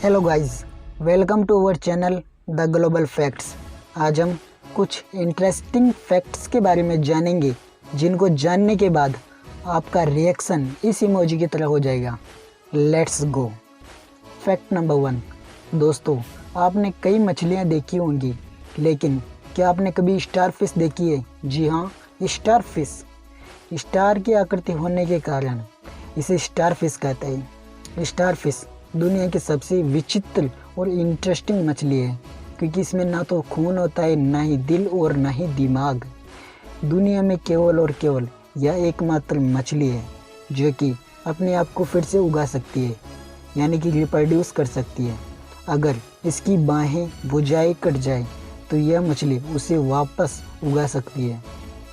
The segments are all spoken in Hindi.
Hello guys, welcome to our channel the global facts. आज हम कुछ इंटरेस्टिंग फैक्ट्स के बारे में जानेंगे जिनको जानने के बाद आपका रिएक्शन इस इमोजी की तरह हो जाएगा। Let's go. Fact number 1। दोस्तों, आपने कई मछलियाँ देखी होंगी, लेकिन क्या आपने कभी स्टार फिश देखी है? जी हाँ, स्टार फिश। स्टार की आकृति होने के कारण इसे स्टार फिश कहते हैं। स्टार फिश दुनिया की सबसे विचित्र और इंटरेस्टिंग मछली है, क्योंकि इसमें ना तो खून होता है, ना ही दिल और ना ही दिमाग। दुनिया में केवल और केवल यह एकमात्र मछली है जो कि अपने आप को फिर से उगा सकती है, यानी कि रिप्रोड्यूस कर सकती है। अगर इसकी बाहें भुजाएं कट जाए तो यह मछली उसे वापस उगा सकती है।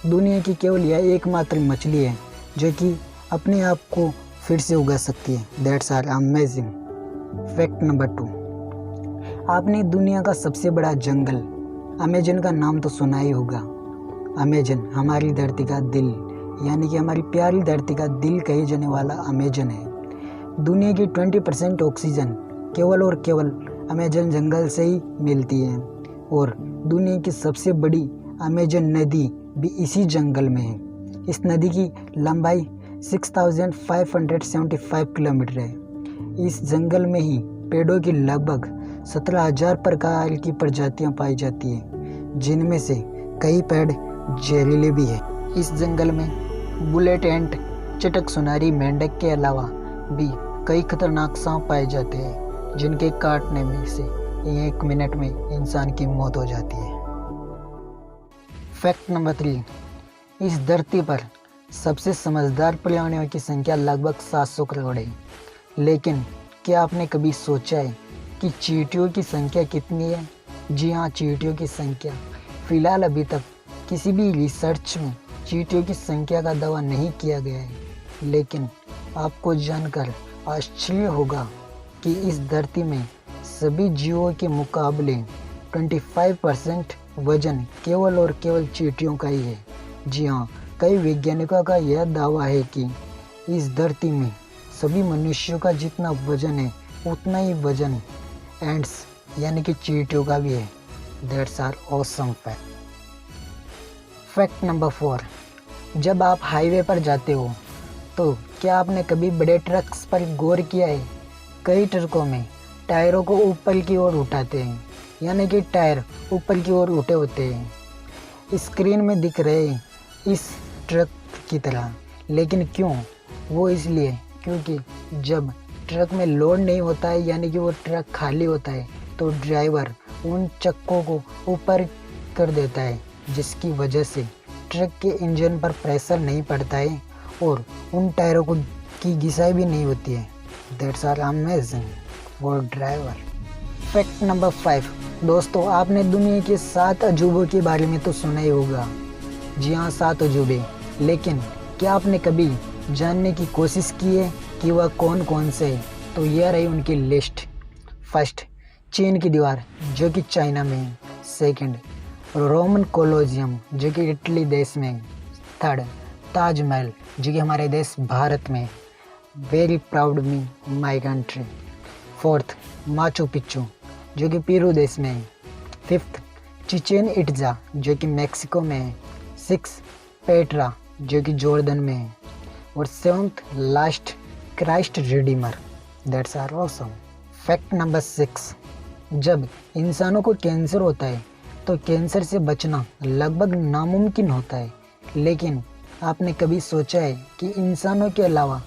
दुनिया की केवल यह एकमात्र मछली है जो कि अपने आप को फिर से उगा सकती है। That's are amazing. Fact number 2। आपने दुनिया का सबसे बड़ा जंगल अमेजन का नाम तो सुना ही होगा। अमेजन हमारी धरती का दिल, यानी कि हमारी प्यारी धरती का दिल कहे जाने वाला अमेजन है। दुनिया की 20% ऑक्सीजन केवल और केवल अमेजन जंगल से ही मिलती है, और दुनिया की सबसे बड़ी अमेजन नदी भी इसी जंगल में है। इस नदी की लंबाई 6575 किलोमीटर है। इस जंगल में ही पेड़ों की लगभग 17,000 प्रकार की प्रजातियां पाई जाती हैं, जिनमें से कई पेड़ जहरीले भी हैं। इस जंगल में बुलेट एंट, चटक सुनारी मेंढक के अलावा भी कई खतरनाक सांप पाए जाते हैं, जिनके काटने में से 1 मिनट में इंसान की मौत हो जाती है। Fact number 3। इस धरती पर सबसे समझदार प्राणियों की संख्या लगभग 700 करोड़ है। लेकिन क्या आपने कभी सोचा है कि चींटियों की संख्या कितनी है? जी हाँ, चींटियों की संख्या फिलहाल अभी तक किसी भी रिसर्च में चींटियों की संख्या का दावा नहीं किया गया है, लेकिन आपको जानकर आश्चर्य होगा कि इस धरती में सभी जीवों के मुकाबले 25% वजन केवल और केवल चींटियों का ही है। जी हाँ, कई वैज्ञानिकों का यह दावा है कि इस धरती में सभी मनुष्यों का जितना वजन है उतना ही वजन एंड्स यानी कि चींटियों का भी है। That's are awesome fact. Fact number 4। जब आप हाईवे पर जाते हो तो क्या आपने कभी बड़े ट्रक्स पर गौर किया है? कई ट्रकों में टायरों को ऊपर की ओर उठाते हैं, यानी कि टायर ऊपर की ओर उठे होते हैं स्क्रीन में दिख रहे इस ट्रक की तरह। लेकिन क्यों? वो इसलिए क्योंकि जब ट्रक में लोड नहीं होता है, यानी कि वो ट्रक खाली होता है, तो ड्राइवर उन चक्कों को ऊपर कर देता है, जिसकी वजह से ट्रक के इंजन पर प्रेशर नहीं पड़ता है और उन टायरों को की घिसाई भी नहीं होती है। That's are amazing for driver. Fact number 5। दोस्तों, आपने दुनिया के 7 अजूबों के बारे में तो सुना ही होगा। जी हाँ, 7 अजूबे। लेकिन क्या आपने कभी जानने की कोशिश की है कि वह कौन कौन से हैं? तो यह रही उनकी लिस्ट। फर्स्ट, चीन की दीवार जो कि चाइना में है। सेकंड, रोमन कोलोजियम जो कि इटली देश में है। थर्ड, ताजमहल जो कि हमारे देश भारत में है। Very proud me my country. Fourth, Machu Picchu जो कि पेरू देश में है। फिफ्थ, चिचेन इट्जा जो कि मैक्सिको में है। 6, पेट्रा जो कि जॉर्डन में है। और 7th last, Christ Redeemer. That's are awesome. Fact number 6। जब इंसानों को कैंसर होता है तो कैंसर से बचना लगभग नामुमकिन होता है, लेकिन आपने कभी सोचा है कि इंसानों के अलावा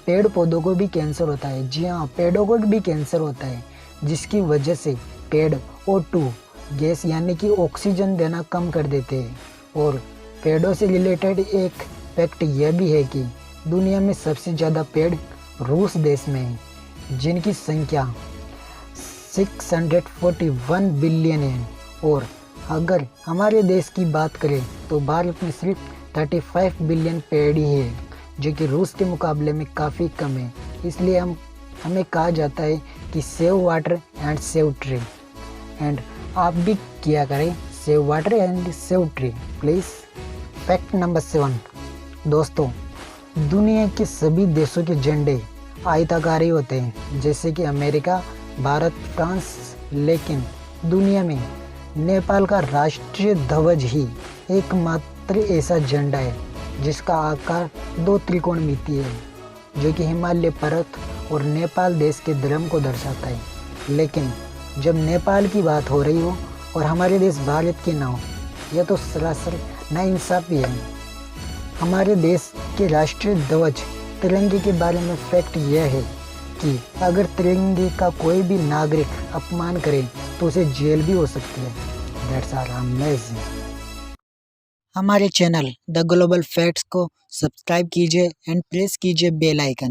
पेड़ पौधों को भी कैंसर होता है? जी हाँ, पेड़ों को भी कैंसर होता है, जिसकी वजह से पेड़ O2 गैस यानी कि ऑक्सीजन देना कम कर देते हैं। और पेड़ों से रिलेटेड एक फैक्ट यह भी है कि दुनिया में सबसे ज़्यादा पेड़ रूस देश में है, जिनकी संख्या 641 बिलियन है। और अगर हमारे देश की बात करें तो भारत में सिर्फ 35 बिलियन पेड़ ही है, जो कि रूस के मुकाबले में काफ़ी कम है। इसलिए हमें कहा जाता है कि save water and save tree. And आप भी किया करें save water and save tree please. Fact number 7। दोस्तों, दुनिया के सभी देशों के झंडे आयताकार ही होते हैं, जैसे कि अमेरिका, भारत, फ्रांस, लेकिन दुनिया में नेपाल का राष्ट्रीय ध्वज ही एकमात्र ऐसा झंडा है जिसका आकार 2 त्रिकोणमितीय है, जो कि हिमालय पर्वत और नेपाल देश के धर्म को दर्शाता है। लेकिन जब नेपाल की बात हो रही हो और हमारे देश भारत की ना हो, यह तो सरासर नाइंसाफी है। हमारे देश के राष्ट्रीय ध्वज तिरंगे के बारे में फैक्ट यह है कि अगर तिरंगे का कोई भी नागरिक अपमान करे तो उसे जेल भी हो सकती है। That's are amazing. हमारे चैनल द ग्लोबल फैक्ट्स को सब्सक्राइब कीजिए एंड प्रेस कीजिए बेल आइकन।